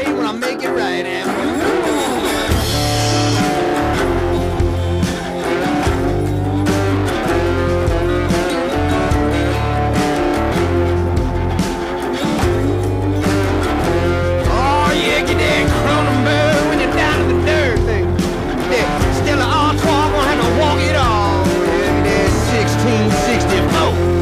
fight when I make it right. Oh yeah, get that Cronenberg when you're down in the dirt thing. That Stella Artois gonna have to walk it all. Yeah, that 1664.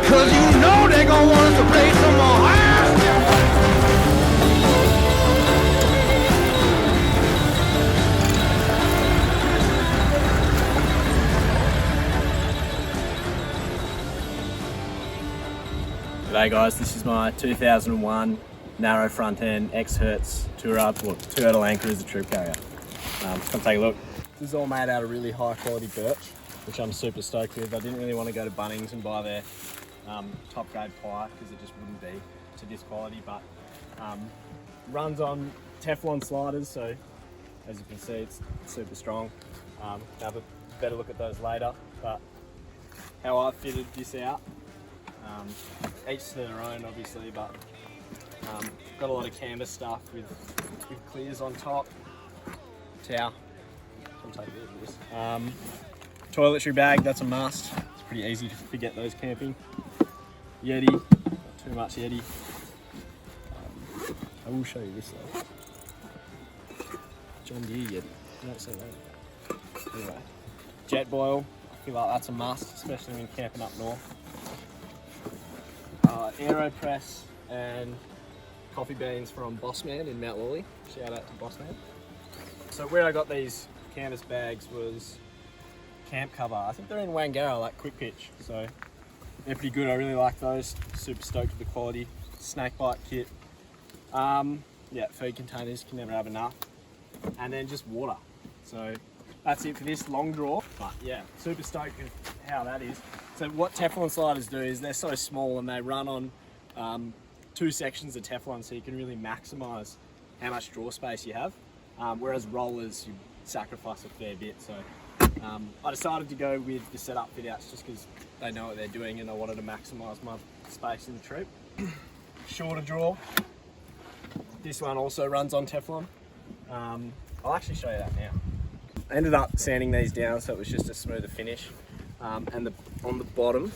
Cause you know they're gonna want us to play some more house. G'day guys, this is my 2001 narrow front end Ex-Hertz Toyota Landcruiser Troopcarrier. Come take a look. This is all made out of really high quality birch, which I'm super stoked with. I didn't really want to go to Bunnings and buy their top grade ply because it just wouldn't be to this quality, but runs on Teflon sliders, so as you can see it's super strong. Have a better look at those later, but how I fitted this out, each to their own obviously, but got a lot of canvas stuff with clears on top, towel, I'll take a bit of this. Toiletry bag, that's a must. It's pretty easy to forget those camping. Yeti, not too much Yeti. I will show you this though. John Deere Yeti, don't say that. Anyway, jet boil, I feel like that's a must, especially when camping up north. AeroPress and coffee beans from Bossman in Mount Lawley. Shout out to Bossman. So where I got these canvas bags was camp cover. I think they're in Wangara, like Quick Pitch, so they're pretty good. I really like those. Super stoked with the quality. Snake bite kit. Yeah, food containers, can never have enough. And then just water. So that's it for this long draw. But yeah, super stoked with how that is. So what Teflon sliders do is they're so small and they run on two sections of Teflon, so you can really maximise how much draw space you have. Whereas rollers, you sacrifice a fair bit. So I decided to go with the setup fit outs just because they know what they're doing and I wanted to maximise my space in the troop. Shorter draw. This one also runs on Teflon. I'll actually show you that now. I ended up sanding these down so it was just a smoother finish. And on the bottom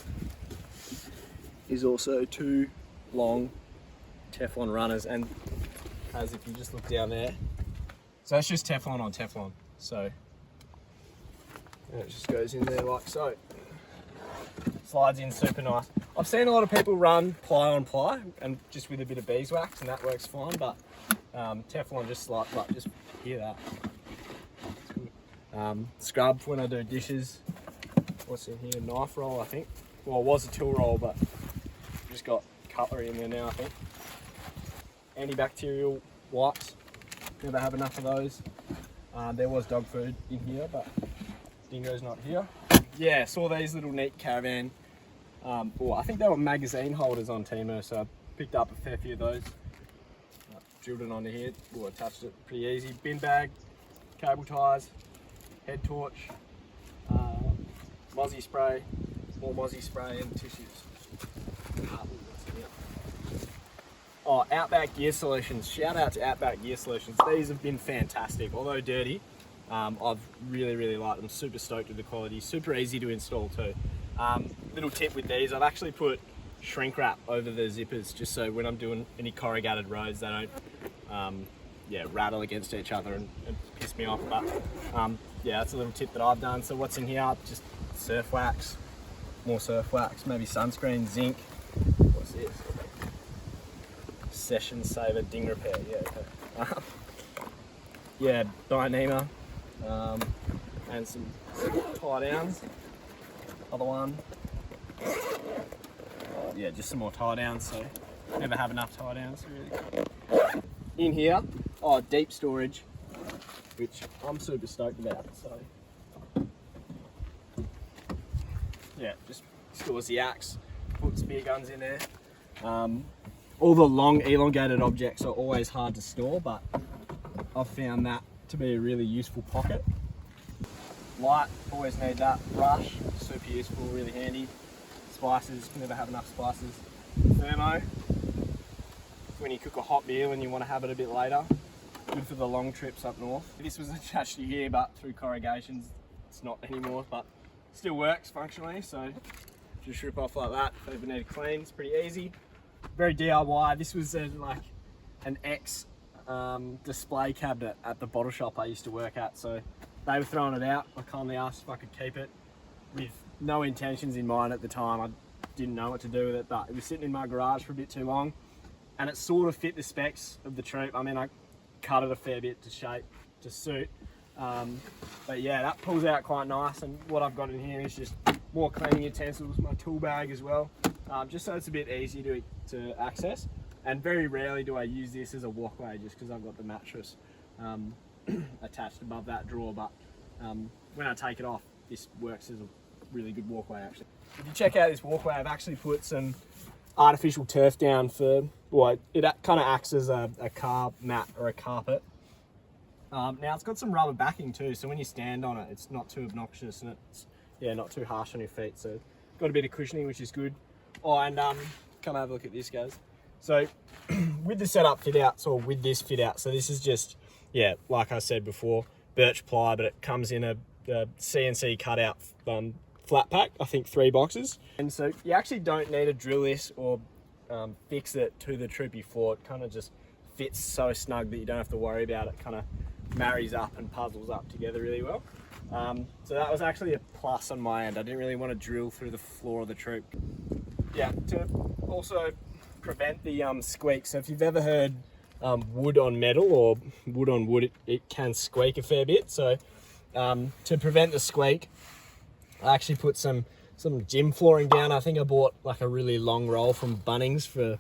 is also two long Teflon runners, and as if you just look down there, so it's just Teflon on Teflon, so and it just goes in there like so. Slides in super nice. I've seen a lot of people run ply on ply and just with a bit of beeswax, and that works fine, but Teflon just like just hear that. Scrub when I do dishes. What's in here? Knife roll, I think. Well, it was a tool roll, but just got cutlery in there now, I think. Antibacterial wipes. Never have enough of those. There was dog food in here, but Dingo's not here. Yeah, saw these little neat caravan. I think they were magazine holders on Temu, so I picked up a fair few of those. Drilled it onto here. I touched it pretty easy. Bin bag, cable ties, head torch. Mozzie spray, more Mozzie spray and tissues. Oh, Outback Gear Solutions. Shout out to Outback Gear Solutions. These have been fantastic. Although dirty, I've really liked them. Super stoked with the quality. Super easy to install too. Little tip with these, I've actually put shrink wrap over the zippers just so when I'm doing any corrugated roads they don't rattle against each other and piss me off. But yeah, that's a little tip that I've done. So what's in here? Just surf wax, more surf wax, maybe sunscreen, zinc. What's this? Session Saver Ding Repair. Yeah, okay. Yeah, Dyneema, and some tie downs. Other one. Yeah, just some more tie downs. So never have enough tie downs. Really. In here, deep storage, which I'm super stoked about. So. Yeah, just stores the axe, put spear guns in there. All the long elongated objects are always hard to store, but I've found that to be a really useful pocket. Light, always need that. Brush, super useful, really handy. Spices, never have enough spices. Thermo when you cook a hot meal and you want to have it a bit later. Good for the long trips up north. This was attached to here, but through corrugations, it's not anymore, but still works functionally. So just rip off like that. If you ever need to clean, it's pretty easy. Very DIY. This was like an ex display cabinet at the bottle shop I used to work at. So they were throwing it out. I kindly asked if I could keep it with no intentions in mind at the time. I didn't know what to do with it, but it was sitting in my garage for a bit too long, and it sort of fit the specs of the Troop. I mean, I cut it a fair bit to shape, to suit. But yeah, that pulls out quite nice, and what I've got in here is just more cleaning utensils, my tool bag as well, just so it's a bit easier to access. And very rarely do I use this as a walkway just because I've got the mattress attached above that drawer, but when I take it off, this works as a really good walkway actually. If you check out this walkway, I've actually put some artificial turf down for, well, it kind of acts as a car mat or a carpet. Now it's got some rubber backing too, so when you stand on it, it's not too obnoxious and it's not too harsh on your feet. So got a bit of cushioning, which is good. Oh, and come have a look at this, guys. So with the setup fit out, or with this fit out, so this is just, like I said before, birch ply, but it comes in a CNC cutout flat pack, I think 3 boxes. And so you actually don't need to drill this or fix it to the Troopy floor. It kind of just fits so snug that you don't have to worry about it. Kind of marries up and puzzles up together really well. So that was actually a plus on my end. I didn't really want to drill through the floor of the Troop. Yeah, to also prevent the squeak. So if you've ever heard wood on metal or wood on wood, it can squeak a fair bit. So to prevent the squeak, I actually put some gym flooring down. I think I bought like a really long roll from Bunnings for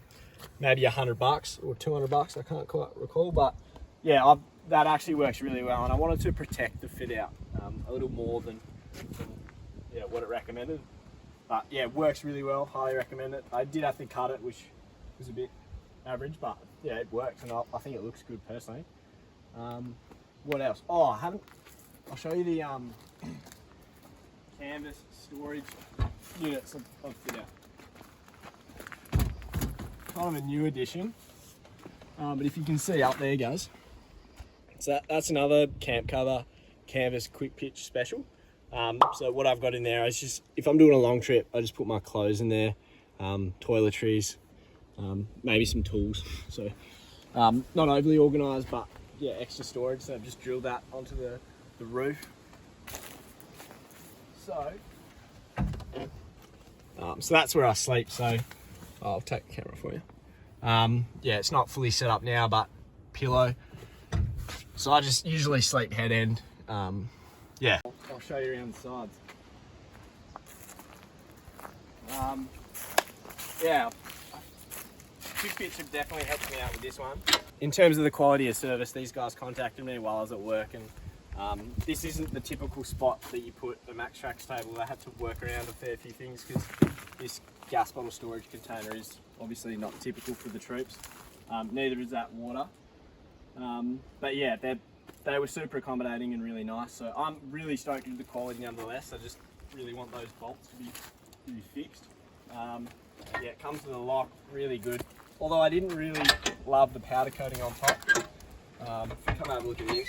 maybe $100 or $200. I can't quite recall, but yeah, that actually works really well. And I wanted to protect the fit out a little more than what it recommended. But yeah, it works really well. Highly recommend it. I did have to cut it, which was a bit average, but yeah, it works, and I think it looks good personally. What else? Oh, I'll show you the canvas storage units of Fit Out. Kind of a new addition, but if you can see up there, guys, so that's another camp cover canvas quick pitch special. So what I've got in there is just, if I'm doing a long trip, I just put my clothes in there, toiletries, maybe some tools. So not overly organised, but yeah, extra storage. So I've just drilled that onto the roof. So that's where I sleep. So I'll take the camera for you. Yeah, it's not fully set up now, but pillow. So I just usually sleep head end. Yeah, I'll show you around the sides. Yeah, Quick Pitch have definitely helped me out with this one. In terms of the quality of service, these guys contacted me while I was at work, and this isn't the typical spot that you put the Max Tracks table. I had to work around a fair few things because this gas bottle storage container is obviously not typical for the troops. Neither is that water. But yeah, they were super accommodating and really nice. So I'm really stoked with the quality nonetheless. I just really want those bolts to be fixed. Yeah, it comes with a lock, really good. Although I didn't really love the powder coating on top. Come have a look at this.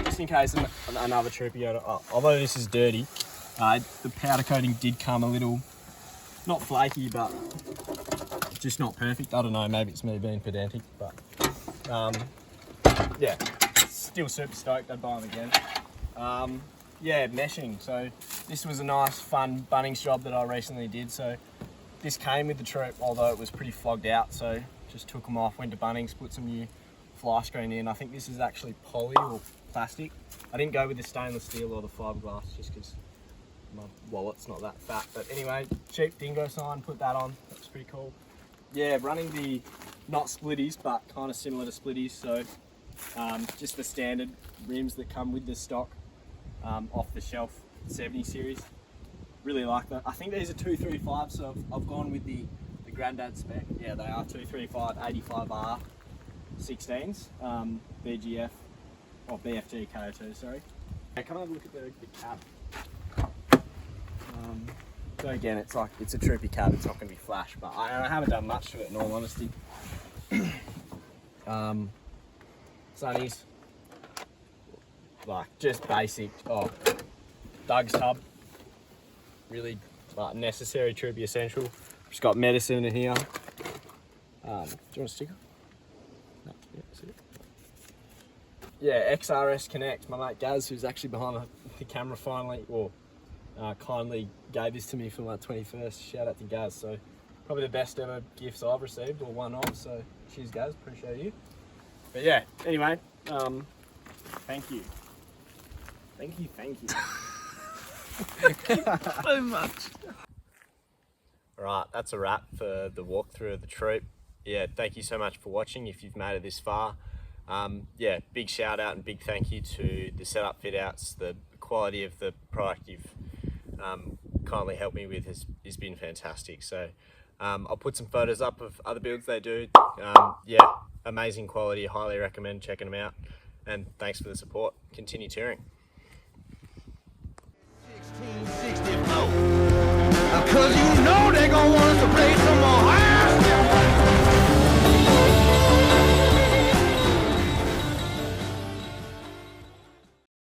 Just in case another Troopy, although this is dirty, the powder coating did come a little, not flaky, but just not perfect. I don't know, maybe it's me being pedantic, but yeah, still super stoked. I'd buy them again. Yeah, meshing. So this was a nice, fun Bunnings job that I recently did. So this came with the Troop, although it was pretty flogged out. So just took them off, went to Bunnings, put some new fly screen in. I think this is actually poly or plastic. I didn't go with the stainless steel or the fiberglass just because my wallet's not that fat. But anyway, cheap Dingo sign, put that on. That's pretty cool. Yeah, running the, not splitties, but kind of similar to splitties. So just the standard rims that come with the stock off the shelf 70 series. Really like that. I think these are 235, so I've gone with the granddad spec. Yeah, they are 235 85R 16s, BGF, or BFG KO2, sorry. Okay, come have a look at the cab. So again, it's like, it's a Troopy cab, it's not going to be flash, but I haven't done much to it in all honesty. Sunnies, like just basic. Oh, Doug's tub, really like necessary Troopy essential. Just got medicine in here. Do you want a sticker? No, yeah, see it. Yeah, XRS Connect. My mate Gaz, who's actually behind the camera, finally, or kindly gave this to me for my 21st. Shout out to Gaz. So probably the best ever gifts I've received, or one of. So cheers, Gaz. Appreciate you. But yeah, anyway, thank you. Thank you. So much. Right, that's a wrap for the walkthrough of the Troop. Yeah, thank you so much for watching if you've made it this far. Yeah, big shout out and big thank you to the setup fit outs. The quality of the product you've kindly helped me with has been fantastic. So I'll put some photos up of other builds they do. Yeah, amazing quality, highly recommend checking them out. And thanks for the support. Continue touring.